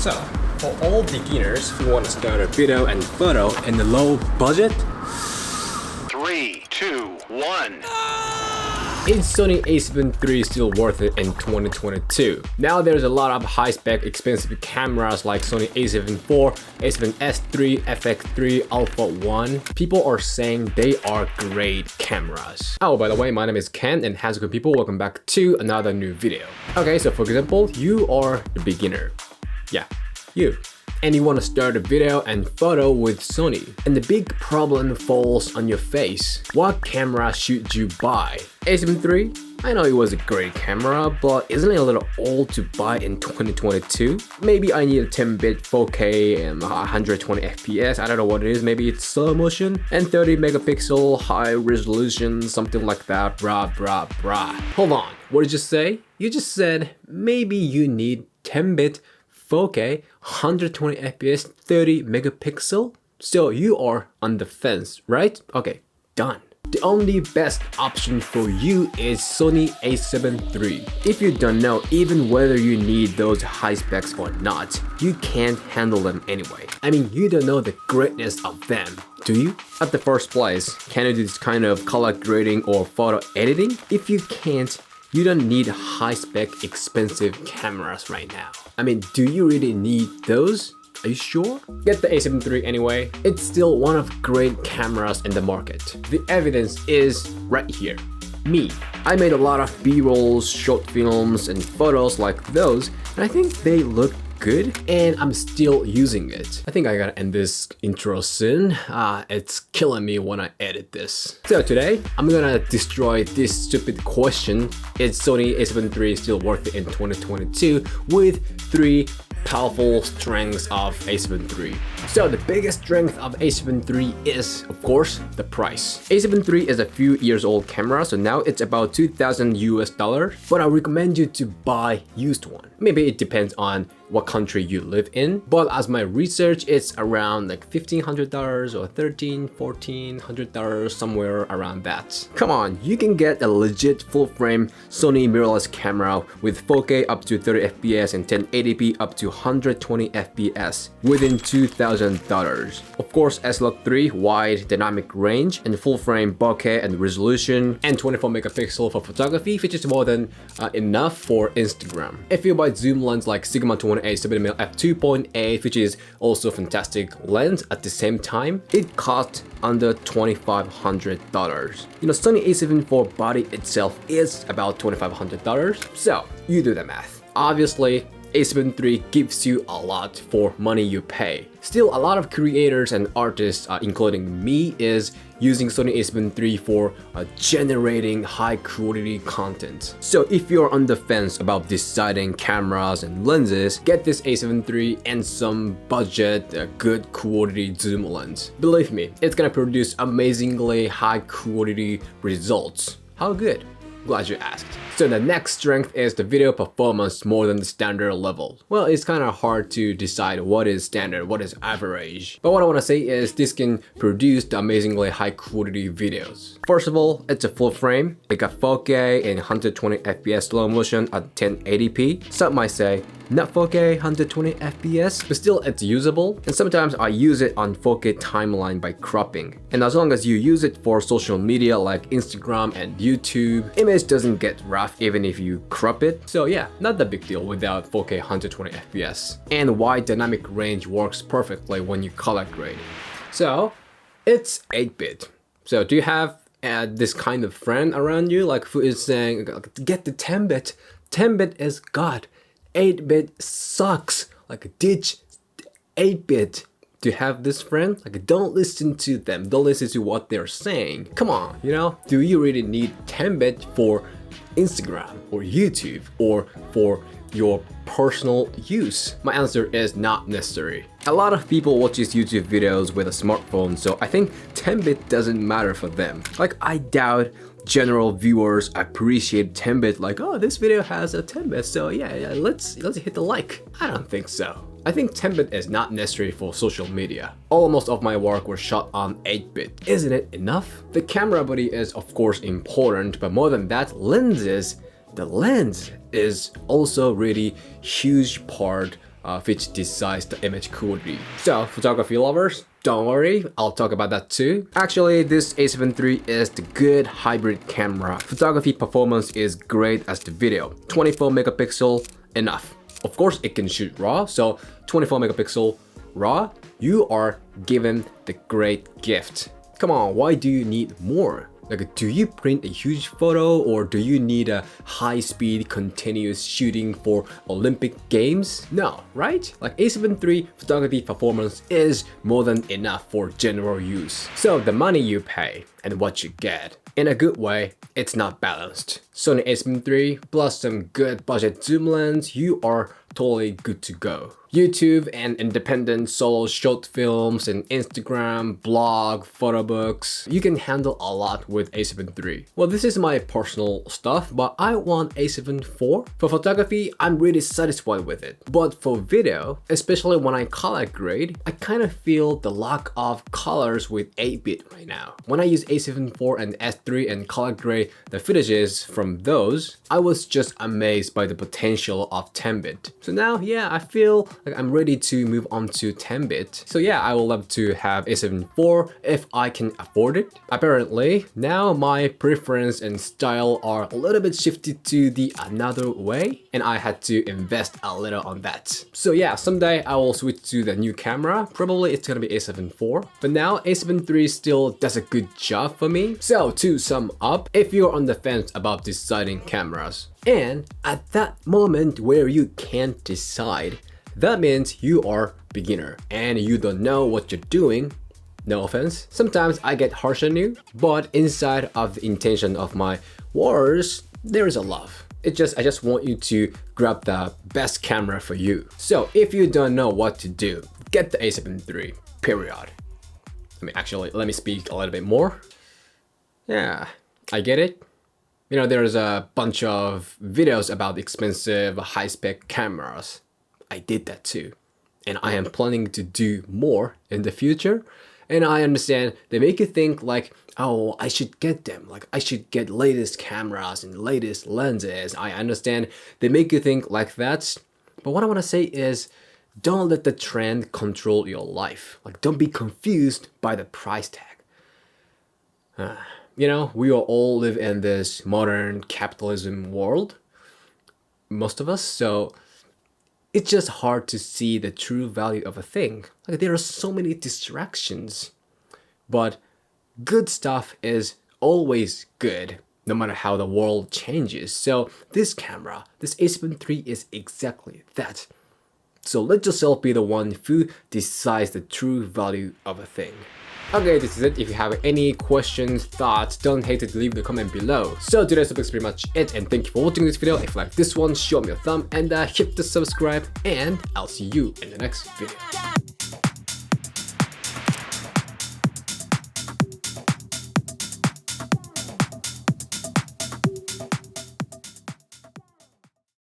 So, for all beginners who want to start a video and photo in the low budget, 3, 2, 1. is Sony A7 III still worth it in 2022? Now there's a lot of high-spec expensive cameras like Sony A7 IV, A7S III, FX3, Alpha 1. People are saying they are great cameras. Oh, by the way, my name is Ken, and how's it going, people? Welcome back to another new video. Okay, so for example, you are the beginner. Yeah, you. And you want to start a video and photo with Sony. And the big problem falls on your face. What camera should you buy? A7 III? I know it was a great camera, but isn't it a little old to buy in 2022? Maybe I need a 10-bit 4K and 120 FPS, I don't know what it is, maybe it's slow motion, and 30 megapixel high resolution, something like that, brah. Hold on, what did you say? You just said maybe you need 10-bit 4K, 120 FPS, 30 megapixel? So you are on the fence, right? Okay, done. The only best option for you is Sony A7 III. If you don't know even whether you need those high specs or not, you can't handle them anyway. I mean, you don't know the greatness of them, do you? At the first place, can you do this kind of color grading or photo editing? If you can't, you don't need high-spec expensive cameras right now. I mean, do you really need those? Are you sure? Get the A7 III anyway. It's still one of great cameras in the market. The evidence is right here. Me. I made a lot of B-rolls, short films, and photos like those, and I think they look good, and I'm still using it. I think I gotta end this intro soon. It's killing me when I edit this. So today, I'm gonna destroy this stupid question: is Sony A7 III still worth it in 2022? With 3 powerful strengths of A7 III. So the biggest strength of A7 III is, of course, the price. A7 III is a few years old camera, so now it's about $2,000 US, but I recommend you to buy used one. Maybe it depends on what country you live in, but as my research, it's around like $1,500 or $1,400, somewhere around that. Come on, you can get a legit full-frame Sony mirrorless camera with 4K up to 30 FPS and 1080p up to 120 FPS within $2,000. Of course, S-Log3 wide dynamic range and full-frame bokeh and resolution, and 24 megapixel for photography, which is more than enough for Instagram. If you buy zoom lens like Sigma 20 7mm f2.8, which is also a fantastic lens at the same time, it costs under $2,500. You know, Sony A7 IV body itself is about $2,500, so you do the math. Obviously, A7 III gives you a lot for money you pay. Still, a lot of creators and artists, including me, is using Sony A7 III for generating high quality content. So if you're on the fence about deciding cameras and lenses, get this A7 III and some budget, good quality zoom lens. Believe me, it's gonna produce amazingly high quality results. How good? Glad you asked. So the next strength is the video performance more than the standard level. Well, it's kind of hard to decide what is standard, what is average. But what I want to say is this can produce the amazingly high quality videos. First of all, it's a full frame. It got 4K and 120 FPS slow motion at 1080p. Some might say, not 4K, 120 FPS, but still it's usable. And sometimes I use it on 4K timeline by cropping. And as long as you use it for social media like Instagram and YouTube, image doesn't get rough even if you crop it. So yeah, not that big deal without 4K 120 FPS. And wide dynamic range works perfectly when you color grade. So it's 8-bit. So do you have this kind of friend around you, like who is saying, get the 10-bit, 10-bit is God, 8-bit sucks, like ditch 8-bit. Do you have this friend? Like, don't listen to them, don't listen to what they're saying. Come on, you know, do you really need 10-bit for Instagram or YouTube or for your personal use? My answer is not necessary. A lot of people watch these YouTube videos with a smartphone, so I think 10-bit doesn't matter for them. Like, I doubt general viewers appreciate 10-bit, like, oh, this video has a 10-bit, so yeah, let's hit the like. I don't think so. I think 10-bit is not necessary for social media. Almost of my work was shot on 8-bit. Isn't it enough? The camera body is of course important, but more than that, lenses. The lens is also really huge part which decides the image quality. So photography lovers, don't worry, I'll talk about that too. Actually, this A7 III is the good hybrid camera. Photography performance is great as the video. 24 megapixel, enough. Of course, it can shoot RAW, so 24 megapixel RAW, you are given the great gift. Come on, why do you need more? Like, do you print a huge photo, or do you need a high-speed continuous shooting for Olympic Games? No, right? Like A7 III photography performance is more than enough for general use. So the money you pay and what you get, in a good way, it's not balanced. Sony A7 III plus some good budget zoom lens, you are totally good to go. YouTube and independent solo short films and Instagram, blog, photo books. You can handle a lot with A7 III. Well, this is my personal stuff, but I want A7 IV. For photography, I'm really satisfied with it. But for video, especially when I color grade, I kind of feel the lack of colors with 8-bit right now. When I use A7 IV and S3 and color grade the footages from those, I was just amazed by the potential of 10-bit. So now, yeah, I feel like I'm ready to move on to 10-bit. So yeah, I would love to have A7 IV if I can afford it. Apparently, now my preference and style are a little bit shifted to the another way, and I had to invest a little on that. So yeah, someday I will switch to the new camera. Probably it's gonna be A7 IV. But now A7 III still does a good job for me. So to sum up, if you're on the fence about deciding cameras, and at that moment where you can't decide, that means you are beginner and you don't know what you're doing. No offense. Sometimes I get harsh on you, but inside of the intention of my words, there is a love. I just want you to grab the best camera for you. So if you don't know what to do, get the A7 III, period. Actually, let me speak a little bit more. Yeah, I get it. You know, there's a bunch of videos about expensive high-spec cameras. I did that too. And I am planning to do more in the future. And I understand they make you think like, oh, I should get them. Like, I should get latest cameras and latest lenses. I understand they make you think like that. But what I want to say is, don't let the trend control your life. Like, don't be confused by the price tag. You know, we all live in this modern capitalism world, most of us, so it's just hard to see the true value of a thing. Like, there are so many distractions, but good stuff is always good, no matter how the world changes. So this camera, this A7 III is exactly that. So let yourself be the one who decides the true value of a thing. Okay, this is it. If you have any questions, thoughts, don't hesitate to leave the comment below. So today's topic is pretty much it, and thank you for watching this video. If you like this one, show me a thumb and hit the subscribe, and I'll see you in the next video.